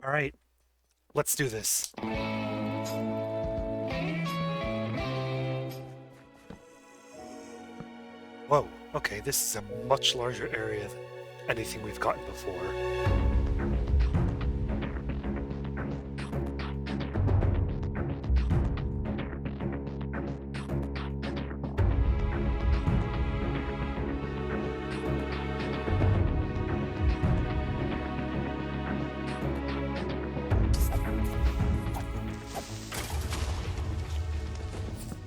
Alright, let's do this. Whoa, okay, this is a much larger area than anything we've gotten before.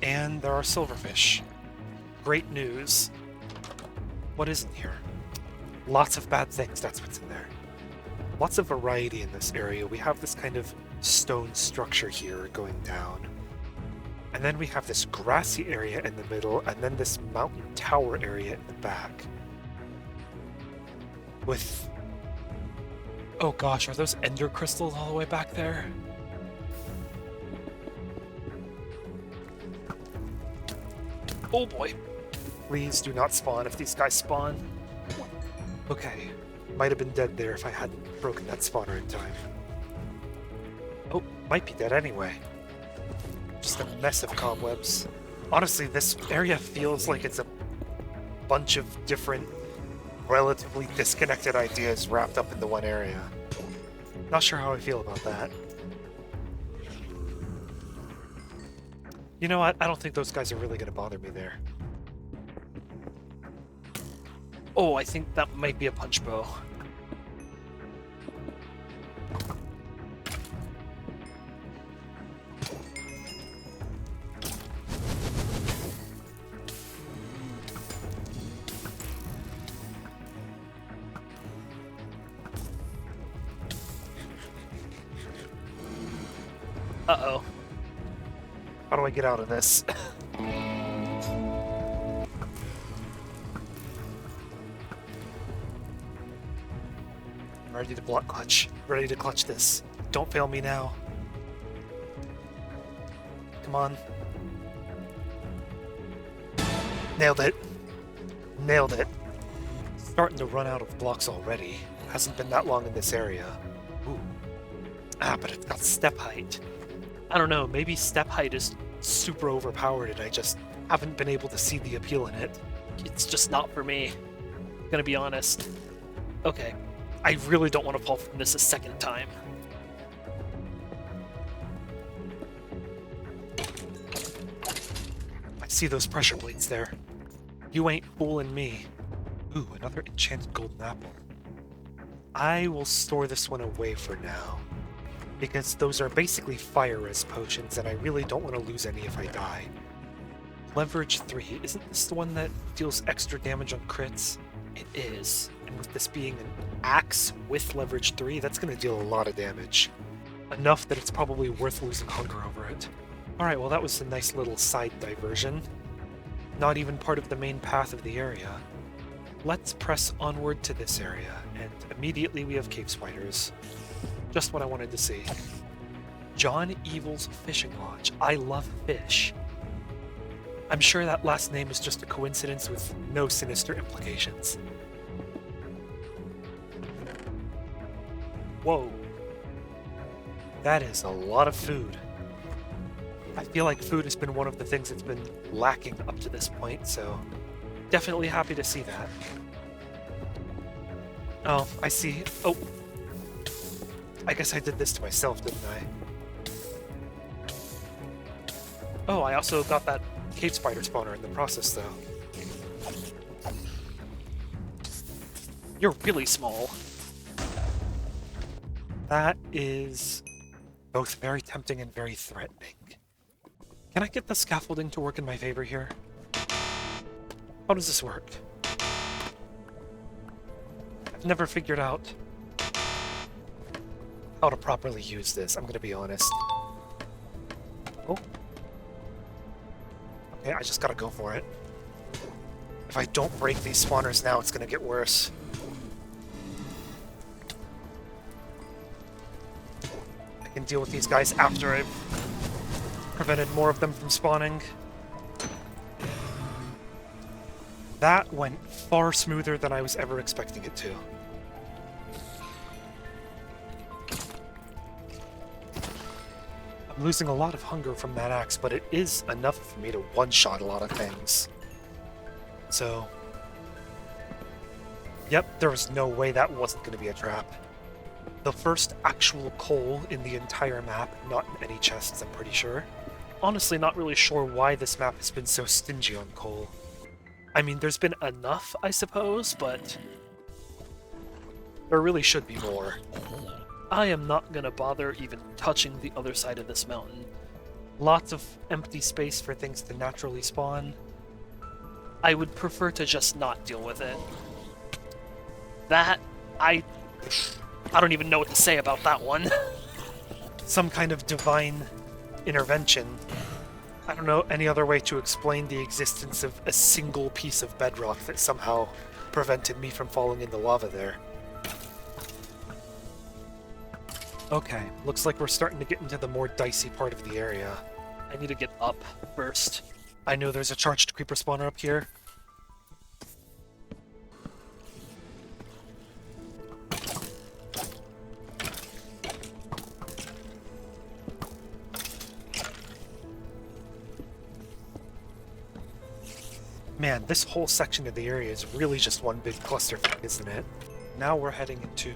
And there are silverfish. Great news. What is in here? Lots of bad things, that's what's in there. Lots of variety in this area. We have this kind of stone structure here going down. And then we have this grassy area in the middle, and then this mountain tower area in the back. With... oh gosh, are those ender crystals all the way back there? Oh boy. Please do not spawn if these guys spawn. Okay. Might have been dead there if I hadn't broken that spawner in time. Oh, might be dead anyway. Just a mess of cobwebs. Honestly, this area feels like it's a bunch of different, relatively disconnected ideas wrapped up into one area. Not sure how I feel about that. You know what? I don't think those guys are really going to bother me there. Oh, I think that might be a punch bow. Uh-oh. How do I get out of this? I'm ready to block clutch. Ready to clutch this. Don't fail me now. Come on. Nailed it. Nailed it. Starting to run out of blocks already. Hasn't been that long in this area. Ooh. Ah, but it's got step height. I don't know, maybe step height is super overpowered and I just haven't been able to see the appeal in it. It's just not for me. Gonna be honest. Okay, I really don't want to fall from this a second time. I see those pressure plates there. You ain't fooling me. Ooh, another enchanted golden apple. I will store this one away for now, because those are basically fire res potions, and I really don't want to lose any if I die. Leverage 3, isn't this the one that deals extra damage on crits? It is, and with this being an axe with leverage 3, that's going to deal a lot of damage. Enough that it's probably worth losing hunger over it. Alright, well that was a nice little side diversion. Not even part of the main path of the area. Let's press onward to this area, and immediately we have cave spiders. Just what I wanted to see. John Evil's Fishing Lodge. I love fish. I'm sure that last name is just a coincidence with no sinister implications. Whoa. That is a lot of food. I feel like food has been one of the things that's been lacking up to this point, so definitely happy to see that. Oh, I see. Oh. I guess I did this to myself, didn't I? Oh, I also got that cave spider spawner in the process, though. You're really small. That is both very tempting and very threatening. Can I get the scaffolding to work in my favor here? How does this work? I've never figured out how to properly use this, I'm gonna be honest. Oh. Okay, I just gotta go for it. If I don't break these spawners now, it's gonna get worse. I can deal with these guys after I've prevented more of them from spawning. That went far smoother than I was ever expecting it to. I'm losing a lot of hunger from that axe, but it is enough for me to one-shot a lot of things. So... Yep, there was no way that wasn't going to be a trap. The first actual coal in the entire map, not in any chests, I'm pretty sure. Honestly, not really sure why this map has been so stingy on coal. I mean, there's been enough, I suppose, but... there really should be more. I am not gonna bother even touching the other side of this mountain. Lots of empty space for things to naturally spawn. I would prefer to just not deal with it. That, I don't even know what to say about that one. Some kind of divine intervention. I don't know any other way to explain the existence of a single piece of bedrock that somehow prevented me from falling in the lava there. Okay, looks like we're starting to get into the more dicey part of the area. I need to get up first. I know there's a charged creeper spawner up here. Man, this whole section of the area is really just one big clusterfuck, isn't it? Now we're heading into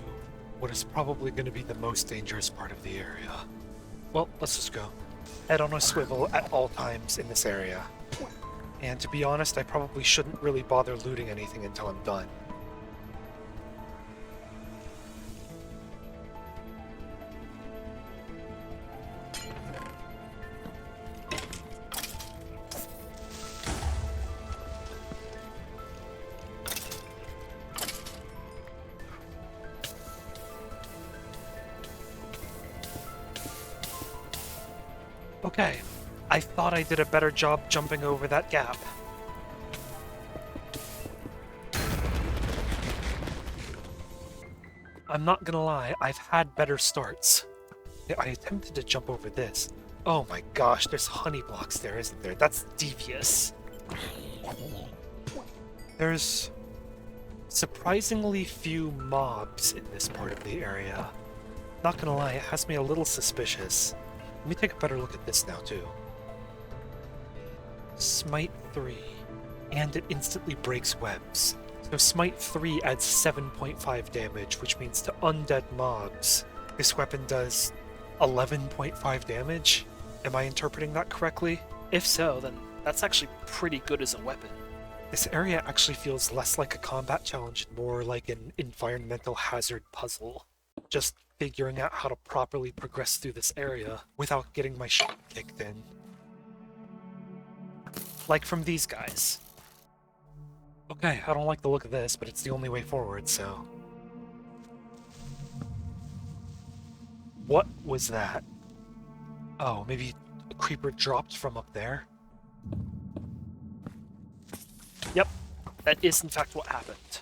what is probably going to be the most dangerous part of the area. Well, let's just go. Head on a swivel at all times in this area. And to be honest, I probably shouldn't really bother looting anything until I'm done. Okay, I thought I did a better job jumping over that gap. I'm not gonna lie, I've had better starts. I attempted to jump over this. Oh my gosh, there's honey blocks there, isn't there? That's devious. There's surprisingly few mobs in this part of the area. Not gonna lie, it has me a little suspicious. Let me take a better look at this now, too. Smite 3. And it instantly breaks webs. So Smite 3 adds 7.5 damage, which means to undead mobs, this weapon does 11.5 damage? Am I interpreting that correctly? If so, then that's actually pretty good as a weapon. This area actually feels less like a combat challenge and more like an environmental hazard puzzle. Just figuring out how to properly progress through this area without getting my shit kicked in. Like from these guys. Okay, I don't like the look of this, but it's the only way forward, so... What was that? Oh, maybe a creeper dropped from up there? Yep, that is in fact what happened.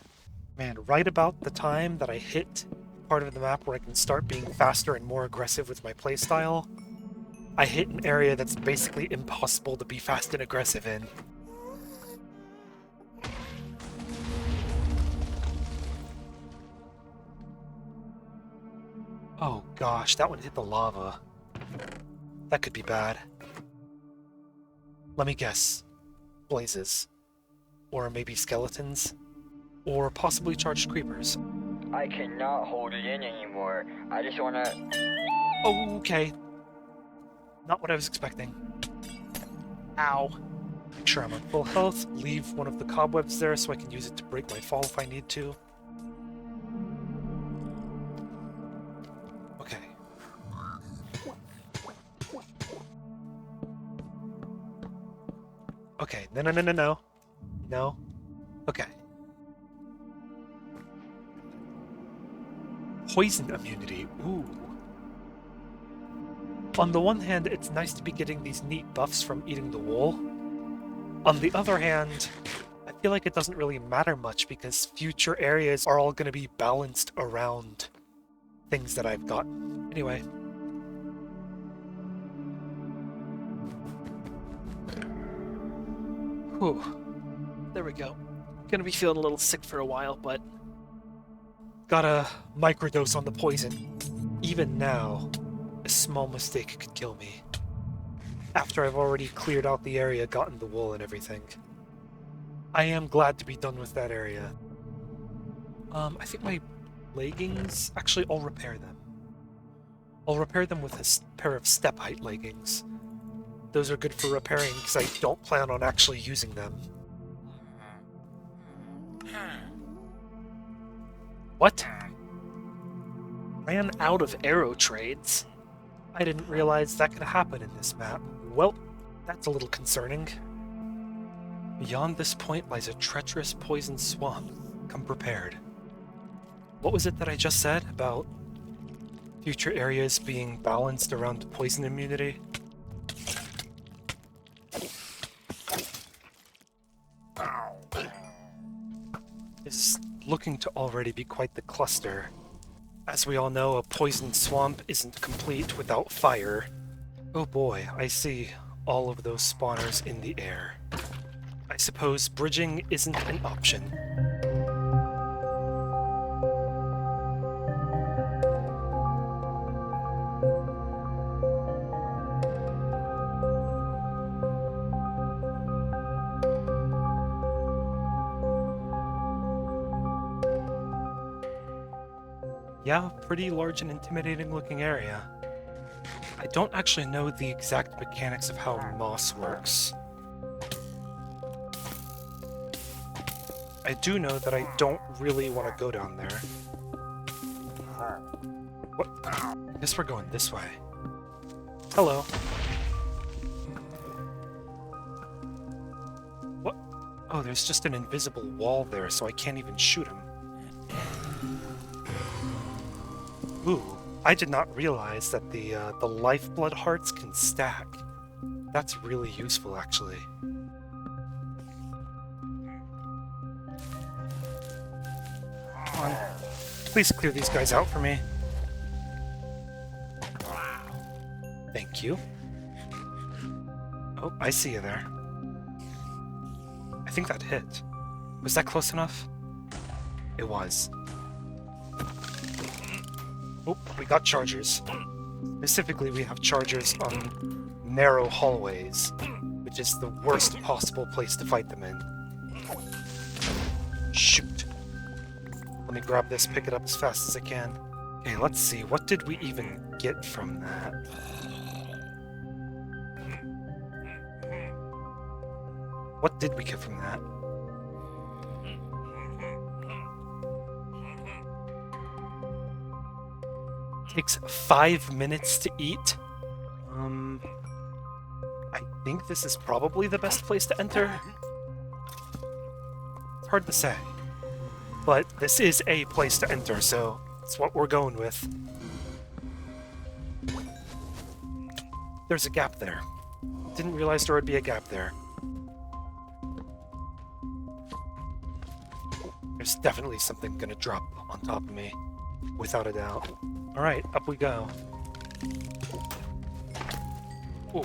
Man, right about the time that I hit part of the map where I can start being faster and more aggressive with my playstyle, I hit an area that's basically impossible to be fast and aggressive in. Oh gosh, that one hit the lava. That could be bad. Let me guess. Blazes. Or maybe skeletons? Or possibly charged creepers. I cannot hold it in anymore. I just wanna... Okay. Not what I was expecting. Ow. Make sure I'm on full health. Leave one of the cobwebs there so I can use it to break my fall if I need to. Okay. Okay, no. No. Okay. Poison immunity, ooh. On the one hand, it's nice to be getting these neat buffs from eating the wool. On the other hand, I feel like it doesn't really matter much because future areas are all going to be balanced around things that I've got. Anyway. Whew. There we go. Gonna be feeling a little sick for a while, but got a microdose on the poison. Even now, a small mistake could kill me. After I've already cleared out the area, gotten the wool and everything. I am glad to be done with that area. I think my leggings... Actually, I'll repair them. I'll repair them with a pair of step height leggings. Those are good for repairing because I don't plan on actually using them. What? Ran out of arrow trades? I didn't realize that could happen in this map. Well, that's a little concerning. Beyond this point lies a treacherous poison swamp. Come prepared. What was it that I just said about future areas being balanced around poison immunity? Is looking to already be quite the cluster. As we all know, a poisoned swamp isn't complete without fire. Oh boy, I see all of those spawners in the air. I suppose bridging isn't an option. Yeah, pretty large and intimidating looking area. I don't actually know the exact mechanics of how moss works. I do know that I don't really want to go down there. What? I guess we're going this way. Hello. What? Oh, there's just an invisible wall there, so I can't even shoot him. Ooh, I did not realize that the lifeblood hearts can stack. That's really useful, actually. Come on. Please clear these guys out for me. Thank you. Oh, I see you there. I think that hit. Was that close enough? It was. Oh, we got chargers. Specifically, we have chargers on narrow hallways, which is the worst possible place to fight them in. Shoot. Let me grab this, pick it up as fast as I can. Okay, let's see. What did we even get from that? What did we get from that? Takes 5 minutes to eat. I think this is probably the best place to enter. It's hard to say. But this is a place to enter, so it's what we're going with. There's a gap there. Didn't realize there would be a gap there. There's definitely something gonna drop on top of me, without a doubt. Alright, up we go. Ooh.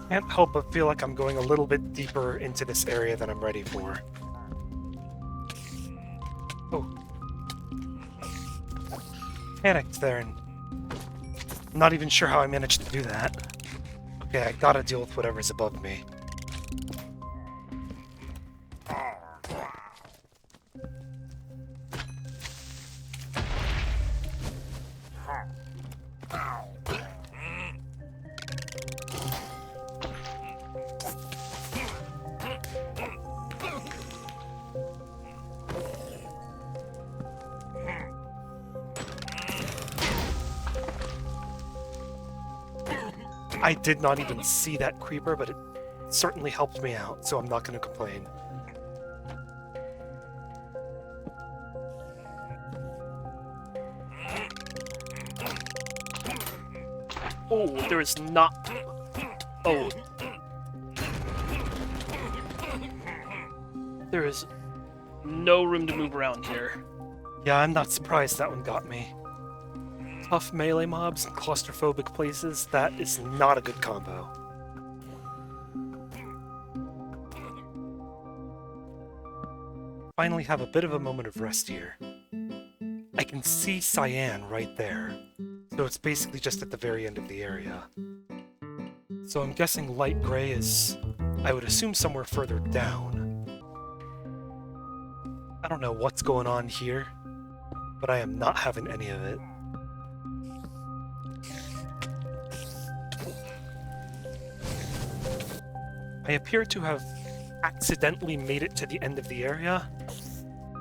Can't help but feel like I'm going a little bit deeper into this area than I'm ready for. Oh. Panicked there, and I'm not even sure how I managed to do that. Okay, I gotta deal with whatever's above me. I did not even see that creeper, but it certainly helped me out, so I'm not going to complain. Oh, there is not... Oh. There is no room to move around here. Yeah, I'm not surprised that one got me. Tough melee mobs and claustrophobic places, that is not a good combo. finally have a bit of a moment of rest here. I can see Cyan right there, so it's basically just at the very end of the area. So I'm guessing light gray is, I would assume, somewhere further down. I don't know what's going on here, but I am not having any of it. I appear to have accidentally made it to the end of the area.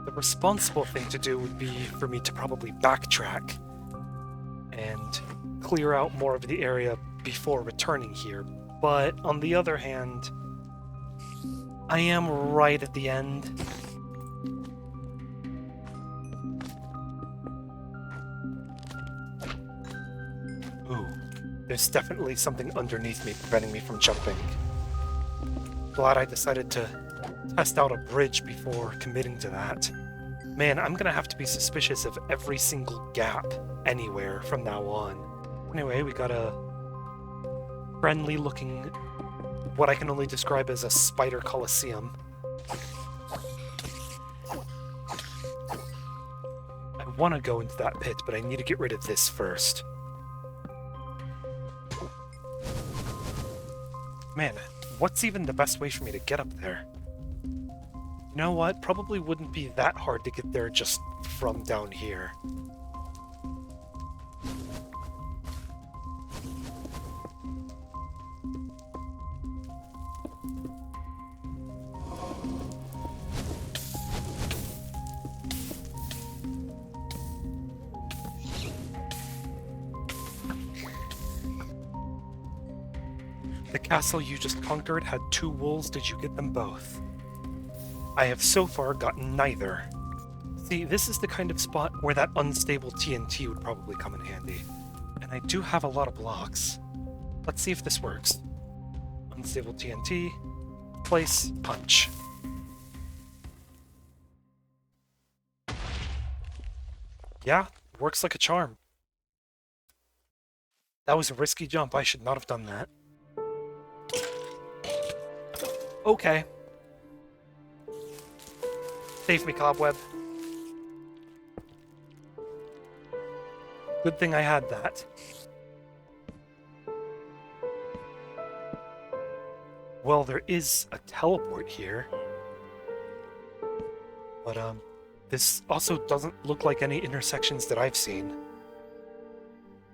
The responsible thing to do would be for me to probably backtrack and clear out more of the area before returning here. But on the other hand, I am right at the end. Ooh, there's definitely something underneath me preventing me from jumping. Glad I decided to test out a bridge before committing to that. Man, I'm gonna have to be suspicious of every single gap anywhere from now on. Anyway, we got a friendly looking, what I can only describe as a spider coliseum. I want to go into that pit, but I need to get rid of this first. Man, what's even the best way for me to get up there? You know what? Probably wouldn't be that hard to get there just from down here. The castle you just conquered had 2 wolves. Did you get them both? I have so far gotten neither. See, this is the kind of spot where that unstable TNT would probably come in handy. And I do have a lot of blocks. Let's see if this works. Unstable TNT, place, punch. Yeah, works like a charm. That was a risky jump. I should not have done that. Okay. Save me, Cobweb. Good thing I had that. Well, there is a teleport here. But, this also doesn't look like any intersections that I've seen.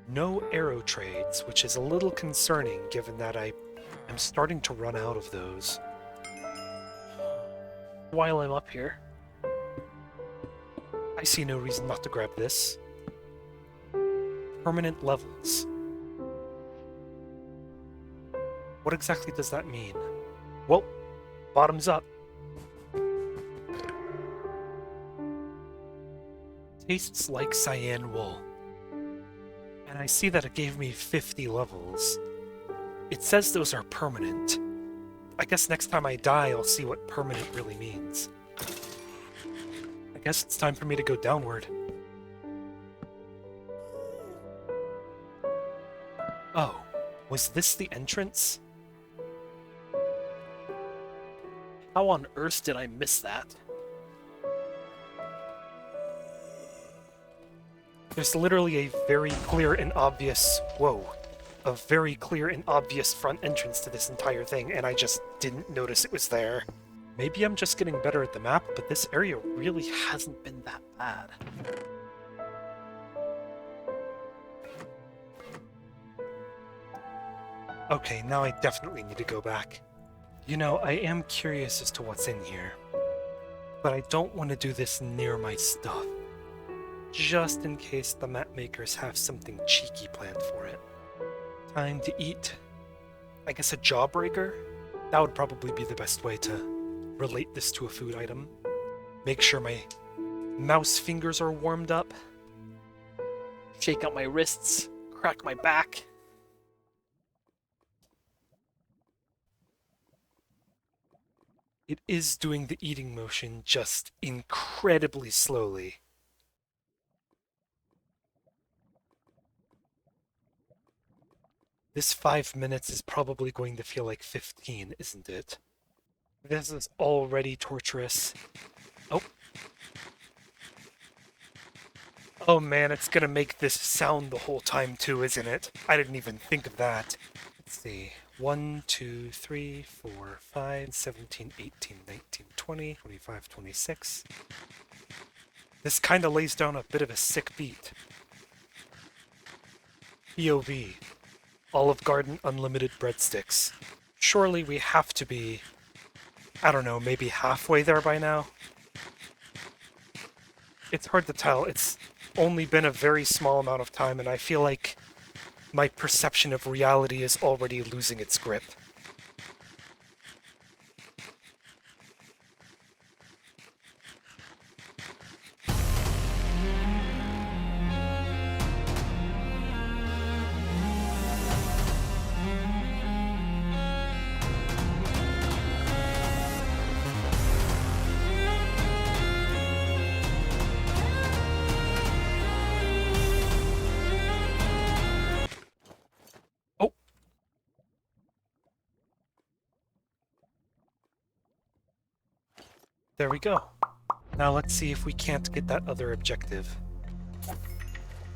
No arrow trades, which is a little concerning given that I am starting to run out of those. While I'm up here, I see no reason not to grab this. Permanent levels. What exactly does that mean? Well, bottoms up. Tastes like cyan wool. And I see that it gave me 50 levels. It says those are permanent. I guess next time I die, I'll see what permanent really means. I guess it's time for me to go downward. Oh, was this the entrance? How on earth did I miss that? There's literally a very clear and obvious... Whoa. A very clear and obvious front entrance to this entire thing, and I just didn't notice it was there. Maybe I'm just getting better at the map, but this area really hasn't been that bad. Okay, now I definitely need to go back. You know, I am curious as to what's in here, but I don't want to do this near my stuff, just in case the map makers have something cheeky planned for it. Time to eat, I guess, a jawbreaker? That would probably be the best way to relate this to a food item. Make sure my mouse fingers are warmed up. Shake out my wrists, crack my back. It is doing the eating motion just incredibly slowly. This 5 minutes is probably going to feel like 15, isn't it? This is already torturous. Oh. Oh man, it's gonna make this sound the whole time too, isn't it? I didn't even think of that. Let's see. 1, 2, 3, 4, 5, 17, 18, 19, 20, 25, 26. This kinda lays down a bit of a sick beat. POV. Olive Garden Unlimited Breadsticks. Surely we have to be, I don't know, maybe halfway there by now? It's hard to tell. It's only been a very small amount of time, and I feel like my perception of reality is already losing its grip. Oh! There we go. Now let's see if we can't get that other objective.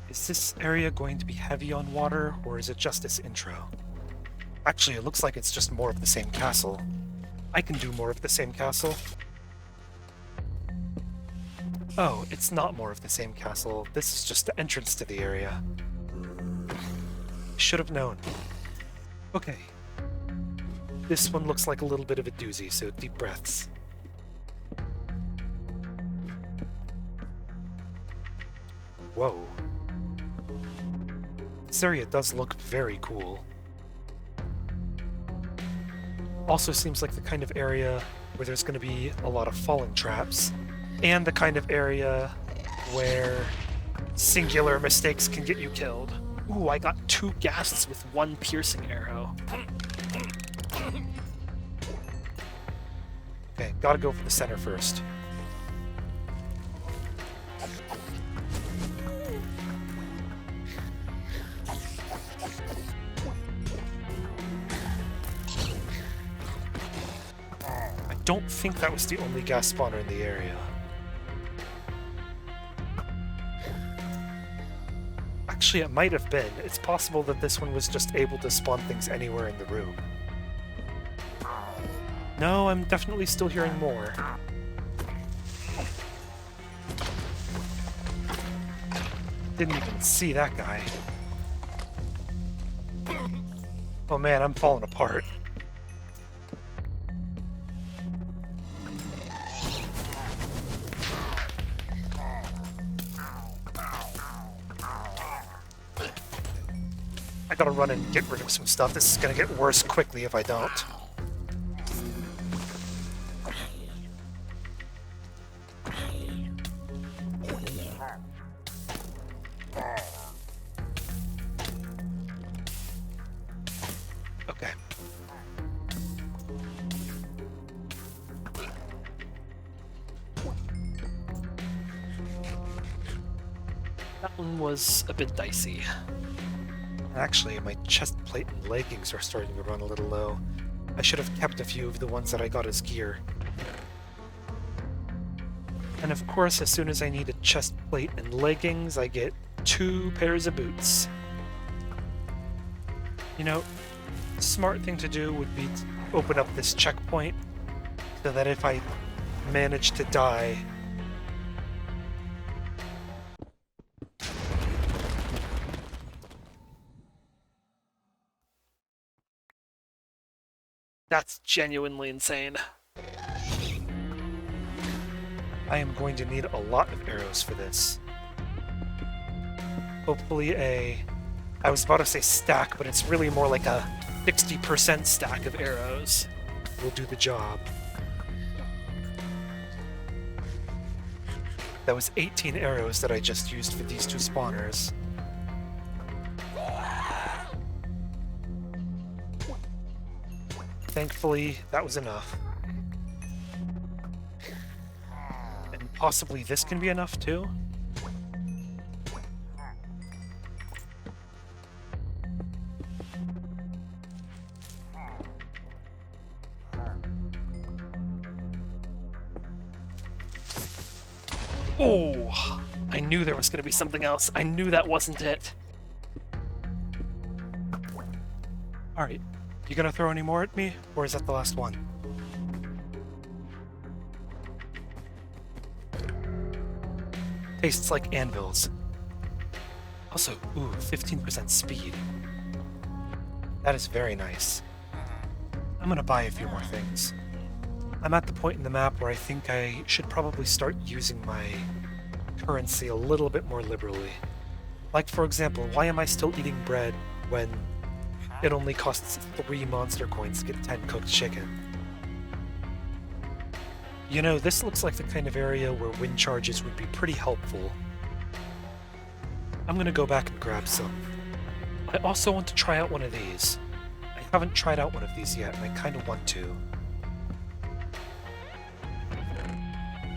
Is this area going to be heavy on water, or is it just this intro? Actually, it looks like it's just more of the same castle. I can do more of the same castle. Oh, it's not more of the same castle. This is just the entrance to the area. Should have known. Okay. This one looks like a little bit of a doozy, so deep breaths. Whoa. This area does look very cool. Also seems like the kind of area where there's going to be a lot of falling traps, and the kind of area where singular mistakes can get you killed. Ooh, I got 2 ghasts with 1 piercing arrow. Okay, gotta go for the center first. I don't think that was the only gas spawner in the area. Actually, it might have been. It's possible that this one was just able to spawn things anywhere in the room. No, I'm definitely still hearing more. Didn't even see that guy. Oh man, I'm falling apart. I gotta run and get rid of some stuff. This is gonna get worse quickly if I don't. Okay. That one was a bit dicey. Actually, my chest plate and leggings are starting to run a little low. I should have kept a few of the ones that I got as gear. And of course, as soon as I need a chest plate and leggings, I get 2 pairs of boots. You know, the smart thing to do would be to open up this checkpoint so that if I manage to die, that's genuinely insane. I am going to need a lot of arrows for this. Hopefully I was about to say stack, but it's really more like a 60% stack of arrows will do the job. That was 18 arrows that I just used for these 2 spawners. Thankfully, that was enough. And possibly this can be enough too? Oh! I knew there was going to be something else. I knew that wasn't it. Alright. You gonna throw any more at me? Or is that the last one? Tastes like anvils. Also, ooh, 15% speed. That is very nice. I'm gonna buy a few more things. I'm at the point in the map where I think I should probably start using my currency a little bit more liberally. Like, for example, why am I still eating bread when it only costs 3 monster coins to get 10 cooked chicken? You know, this looks like the kind of area where wind charges would be pretty helpful. I'm gonna go back and grab some. I also want to try out one of these. I haven't tried out one of these yet, and I kinda want to.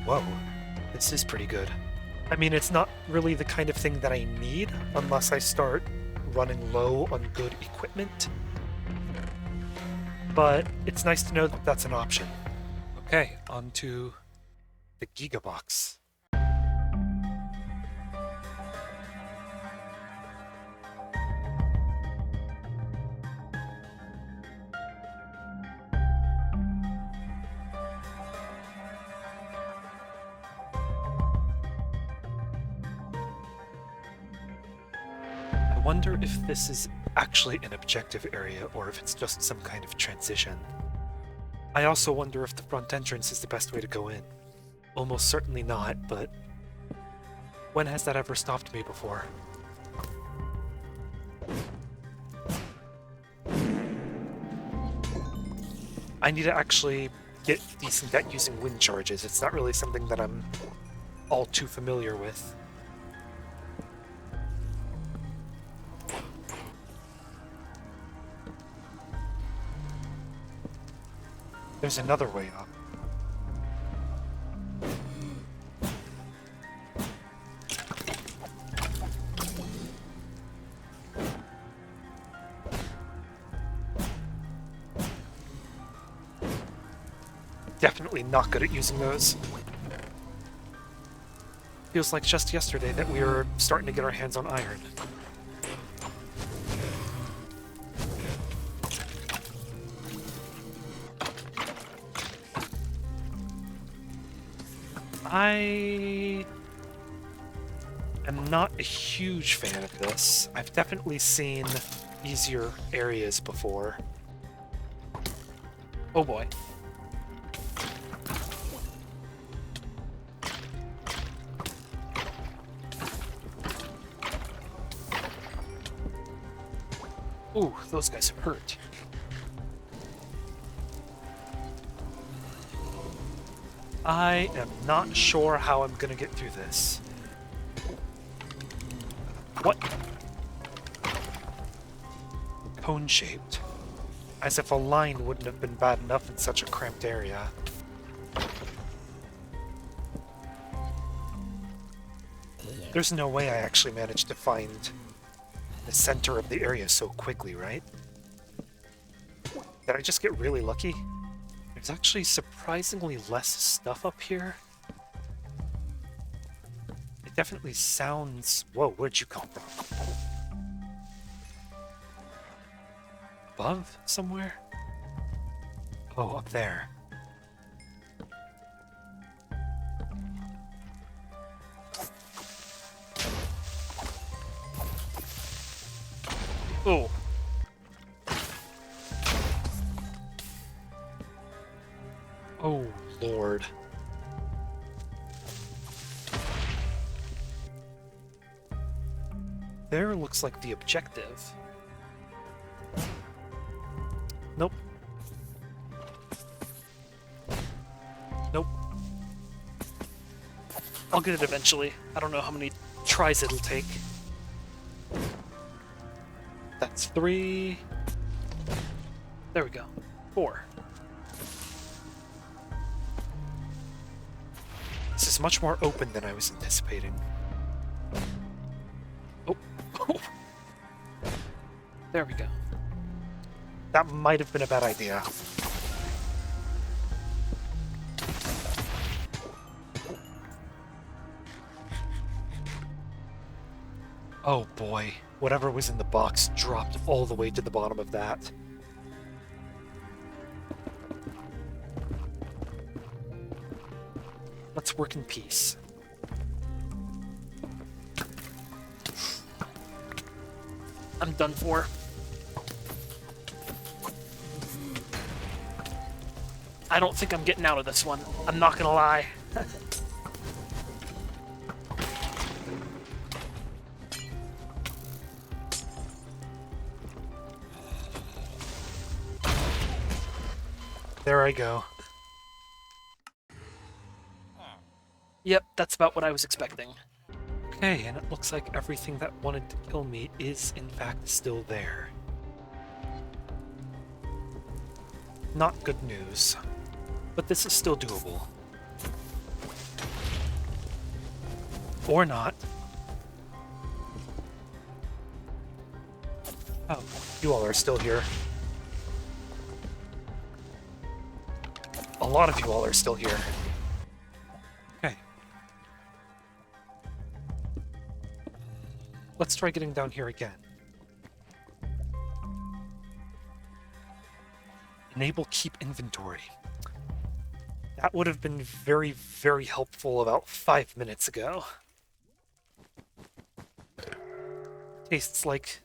Whoa, this is pretty good. I mean, it's not really the kind of thing that I need unless I start running low on good equipment. But it's nice to know that that's an option. Okay, on to the Gigabox. I wonder if this is actually an objective area or if it's just some kind of transition. I also wonder if the front entrance is the best way to go in. Almost certainly not, but when has that ever stopped me before? I need to actually get decent at using wind charges. It's not really something that I'm all too familiar with. There's another way up. Definitely not good at using those. Feels like just yesterday that we were starting to get our hands on iron. I am not a huge fan of this. I've definitely seen easier areas before. Oh boy. Ooh, those guys hurt. I am not sure how I'm gonna get through this. What? Cone-shaped. As if a line wouldn't have been bad enough in such a cramped area. There's no way I actually managed to find the center of the area so quickly, right? Did I just get really lucky? There's actually surprisingly less stuff up here. It definitely sounds... Whoa, where'd you come from? Above somewhere? Oh, up there. Oh. Oh, Lord. There looks like the objective. Nope. Nope. I'll get it eventually. I don't know how many tries it'll take. That's 3. There we go. 4. This is much more open than I was anticipating. Oh. There we go. That might have been a bad idea. Oh boy, whatever was in the box dropped all the way to the bottom of that. Let's work in peace. I'm done for. I don't think I'm getting out of this one. I'm not gonna lie. There I go. Yep, that's about what I was expecting. Okay, and it looks like everything that wanted to kill me is in fact still there. Not good news, but this is still doable. Or not. Oh, you all are still here. A lot of you all are still here. Okay. Let's try getting down here again. Enable keep inventory. That would have been very, very helpful about 5 minutes ago. Tastes like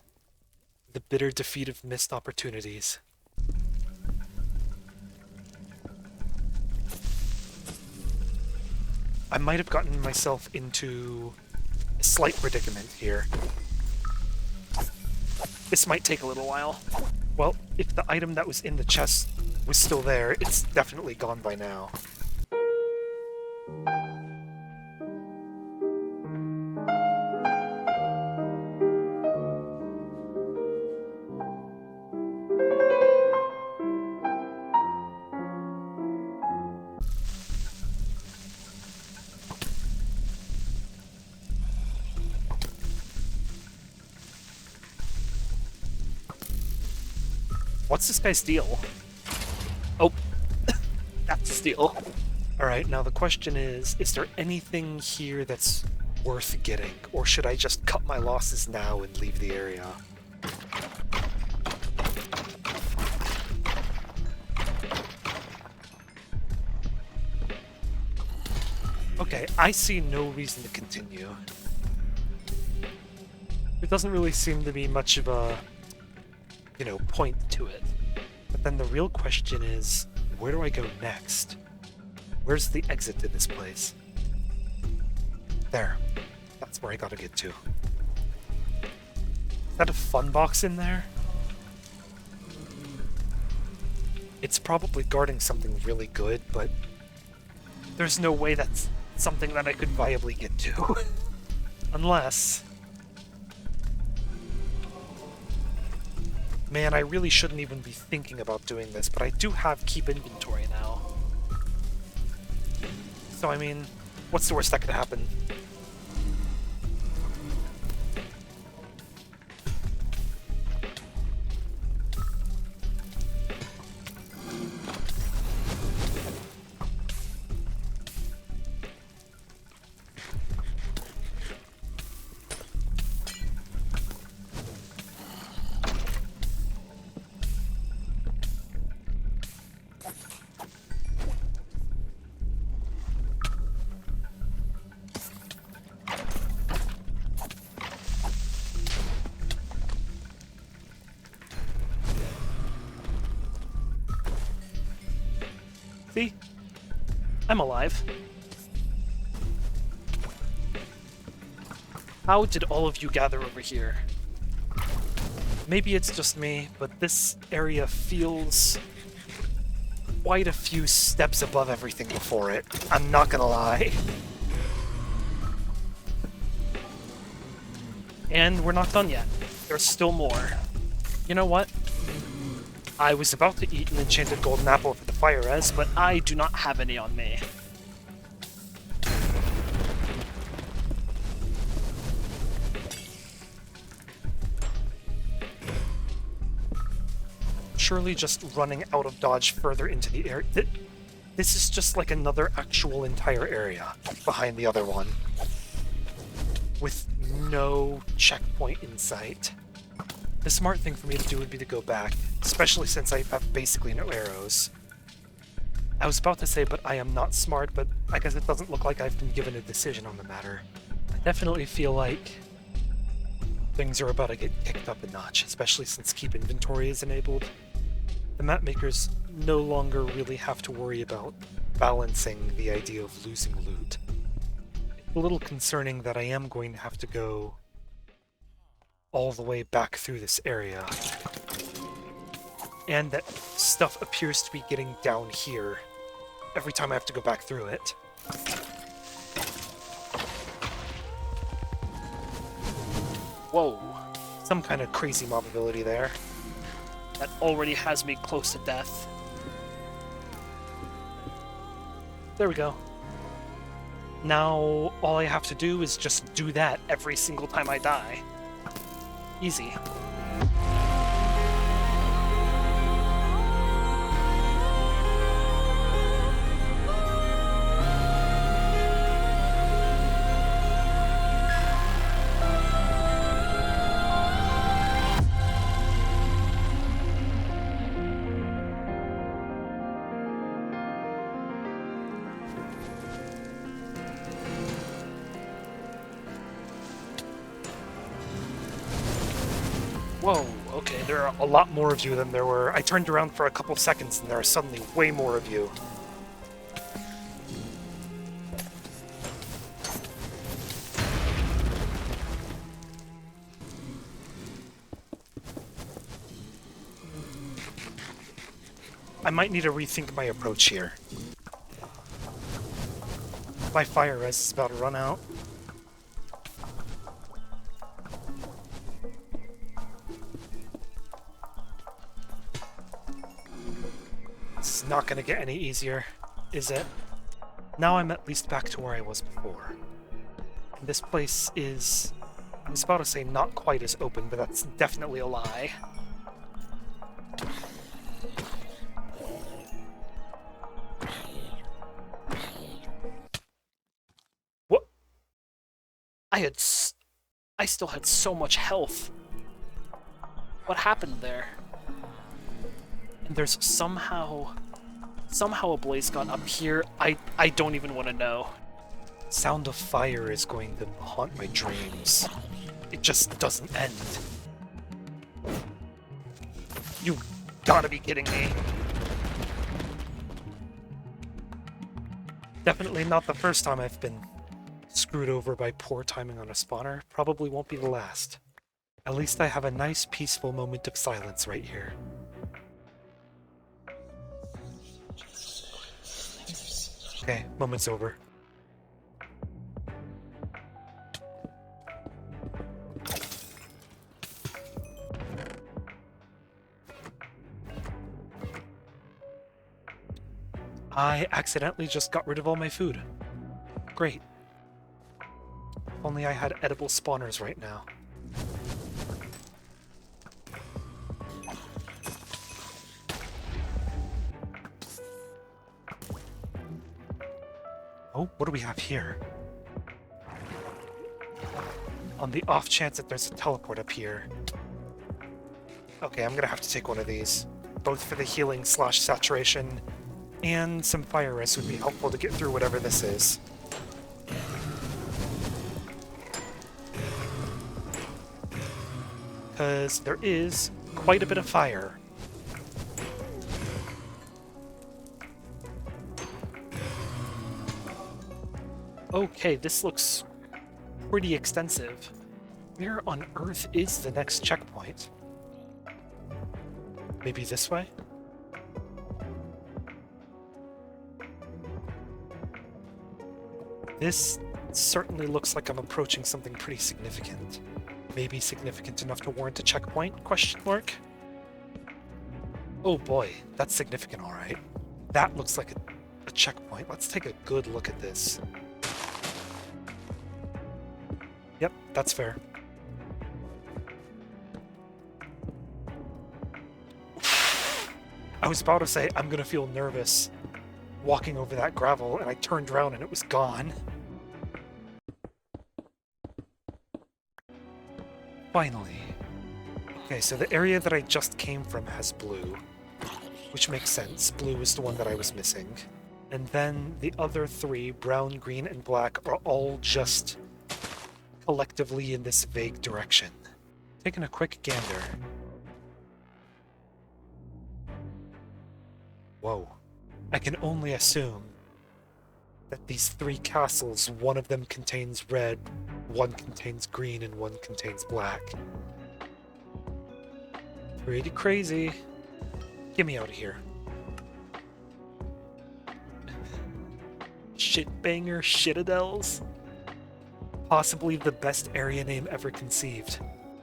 the bitter defeat of missed opportunities. I might have gotten myself into a slight predicament here. This might take a little while. Well, if the item that was in the chest was still there, it's definitely gone by now. What's this guy's deal? Oh, that's his deal. Alright, now the question is there anything here that's worth getting? Or should I just cut my losses now and leave the area? Okay, I see no reason to continue. There doesn't really seem to be much of a, point to it. But then the real question is, where do I go next? Where's the exit to this place? There. That's where I gotta get to. Is that a fun box in there? It's probably guarding something really good, but there's no way that's something that I could viably get to. Unless... Man, I really shouldn't even be thinking about doing this, but I do have keep inventory now. So, I mean, what's the worst that could happen? See? I'm alive. How did all of you gather over here? Maybe it's just me, but this area feels quite a few steps above everything before it. I'm not gonna lie. And we're not done yet. There's still more. You know what? I was about to eat an enchanted golden apple for the fire res, but I do not have any on me. Surely just running out of dodge further into the area. This is just like another actual entire area behind the other one. with no checkpoint in sight. The smart thing for me to do would be to go back, especially since I have basically no arrows. I was about to say, but I am not smart, but I guess it doesn't look like I've been given a decision on the matter. I definitely feel like things are about to get kicked up a notch, especially since Keep Inventory is enabled. The map makers no longer really have to worry about balancing the idea of losing loot. It's a little concerning that I am going to have to go all the way back through this area, and that stuff appears to be getting down here every time I have to go back through it. Whoa, some kind of crazy mob ability there. That already has me close to death. There we go. Now all I have to do is just do that every single time I die. Easy. Whoa, okay, there are a lot more of you than there were. I turned around for a couple seconds and there are suddenly way more of you. I might need to rethink my approach here. My fire res is about to run out. It's not going to get any easier, is it? Now I'm at least back to where I was before. This place is... I was about to say not quite as open, but that's definitely a lie. What? I still had so much health. What happened there? And there's somehow a blaze gun up here. I don't even want to know. Sound of fire is going to haunt my dreams. It just doesn't end. You gotta be kidding me. Definitely not the first time I've been screwed over by poor timing on a spawner. Probably won't be the last. At least I have a nice peaceful moment of silence right here. Okay, moment's over. I accidentally just got rid of all my food. Great. If only I had edible spawners right now. Oh, what do we have here? On the off chance that there's a teleport up here. Okay, I'm gonna have to take one of these. Both for the healing / saturation, and some fire res would be helpful to get through whatever this is. Because there is quite a bit of fire. Okay, this looks pretty extensive. Where on earth is the next checkpoint? Maybe this way? This certainly looks like I'm approaching something pretty significant. Maybe significant enough to warrant a checkpoint? Question mark? Oh boy, that's significant, alright. That looks like a checkpoint. Let's take a good look at this. Yep, that's fair. I was about to say I'm gonna feel nervous walking over that gravel, and I turned around and it was gone. Finally. Okay, so the area that I just came from has blue, which makes sense. Blue is the one that I was missing. And then the other three, brown, green, and black, are all just collectively in this vague direction. Taking a quick gander. Whoa. I can only assume that these three castles, one of them contains red, one contains green, and one contains black. Pretty crazy. Get me out of here. Shitbanger Shitadels? Possibly the best area name ever conceived.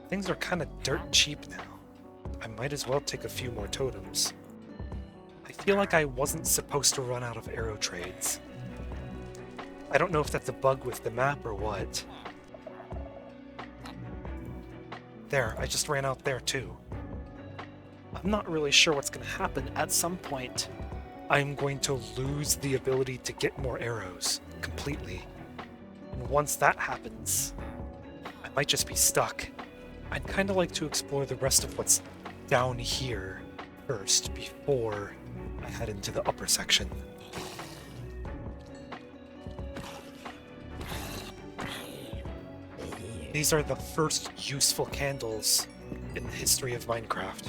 Things are kinda dirt cheap now. I might as well take a few more totems. I feel like I wasn't supposed to run out of arrow trades. I don't know if that's a bug with the map or what. There, I just ran out there too. I'm not really sure what's going to happen. At some point, I'm going to lose the ability to get more arrows completely. And once that happens, I might just be stuck. I'd kind of like to explore the rest of what's down here first before I head into the upper section. These are the first useful candles in the history of Minecraft.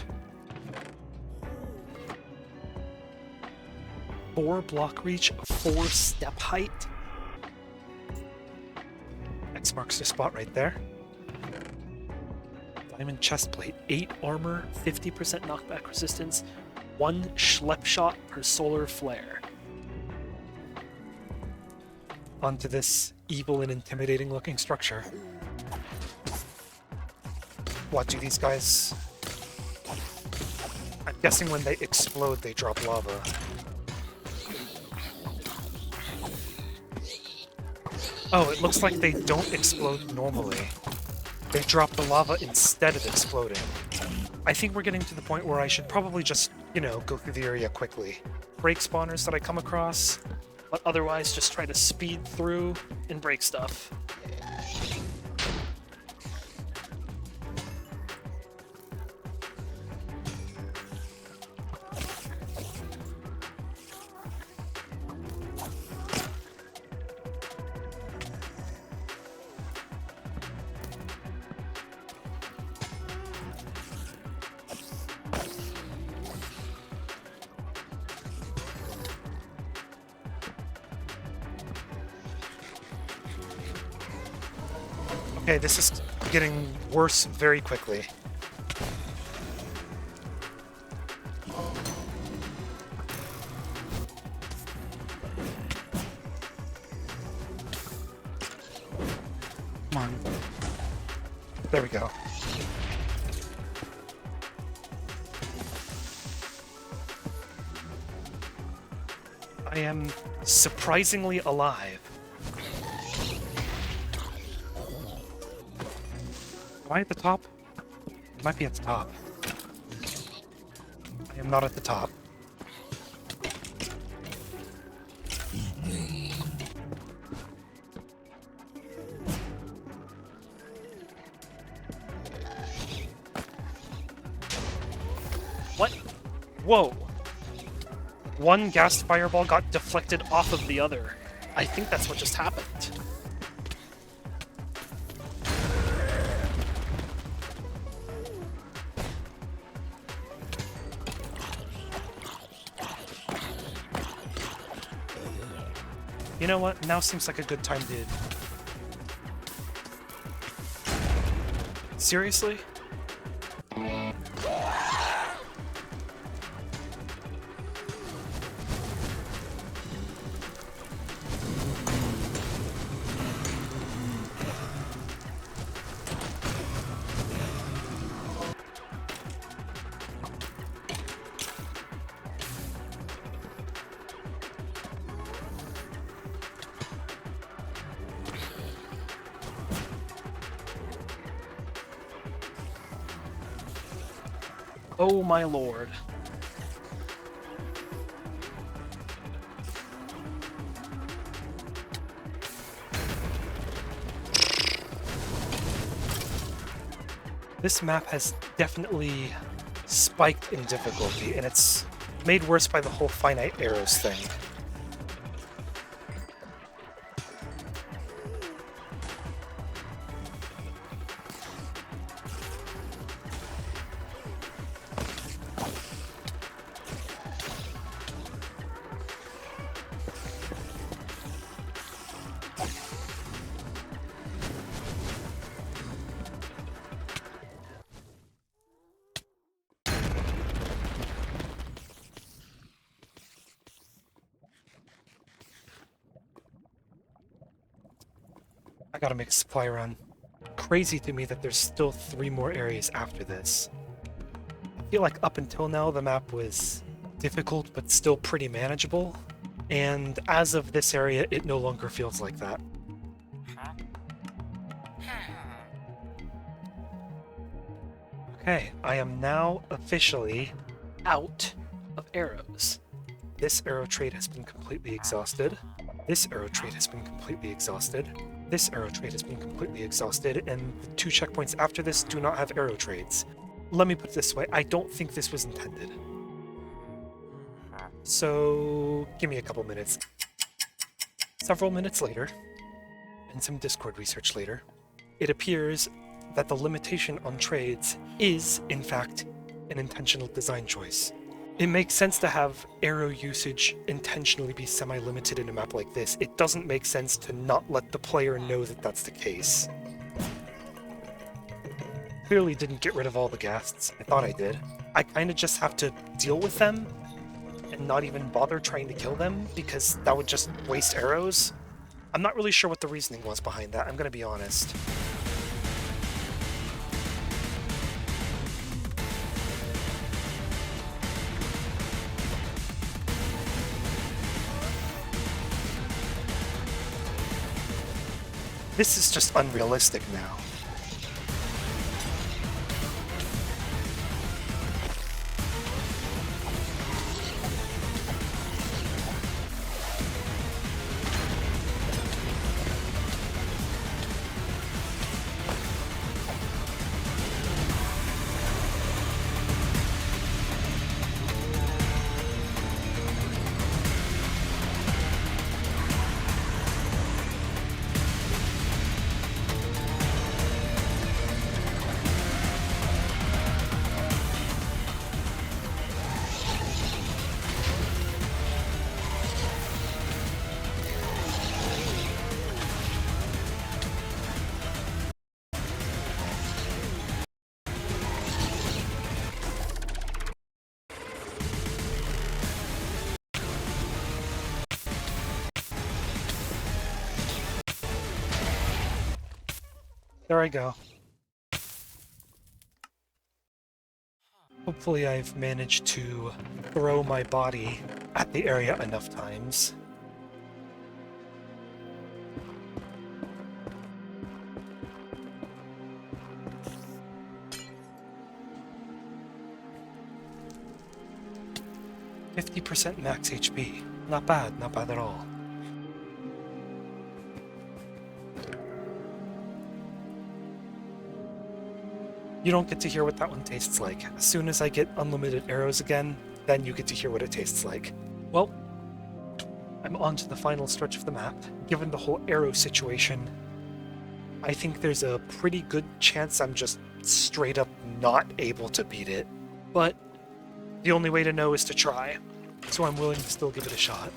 4 block reach, 4 step height. X marks the spot right there. Diamond chestplate, 8 armor, 50% knockback resistance, 1 schlep shot per solar flare. Onto this evil and intimidating looking structure. What do these guys... I'm guessing when they explode, they drop lava. Oh, it looks like they don't explode normally. They drop the lava instead of exploding. I think we're getting to the point where I should probably just, you know, go through the area quickly. Break spawners that I come across, but otherwise just try to speed through and break stuff. Okay, this is getting worse very quickly. Come on. There we go. I am surprisingly alive. Am I at the top? I might be at the top. I am not at the top. What? Whoa! One gas fireball got deflected off of the other. I think that's what just happened. You know what? Now seems like a good time to... Seriously? Oh my lord. This map has definitely spiked in difficulty, and it's made worse by the whole finite arrows thing. I gotta make a supply run. Crazy to me that there's still 3 more areas after this. I feel like up until now the map was difficult but still pretty manageable, and as of this area it no longer feels like that. Okay, I am now officially Out of arrows. This arrow trait has been completely exhausted. This arrow trait has been completely exhausted. This arrow trait has been completely exhausted, and the 2 checkpoints after this do not have arrow traits. Let me put it this way, I don't think this was intended. So, give me a couple minutes. Several minutes later, and some Discord research later, it appears that the limitation on trades is, in fact, an intentional design choice. It makes sense to have arrow usage intentionally be semi-limited in a map like this. It doesn't make sense to not let the player know that that's the case. Clearly didn't get rid of all the ghasts. I thought I did. I kinda just have to deal with them and not even bother trying to kill them because that would just waste arrows. I'm not really sure what the reasoning was behind that, I'm gonna be honest. This is just unrealistic now. There I go. Hopefully I've managed to throw my body at the area enough times. %, max HP. Not bad at all. You don't get to hear what that one tastes like. As soon as I get unlimited arrows again, then you get to hear what it tastes like. Well, I'm on to the final stretch of the map. Given the whole arrow situation, I think there's a pretty good chance I'm just straight up not able to beat it. But the only way to know is to try, so I'm willing to still give it a shot.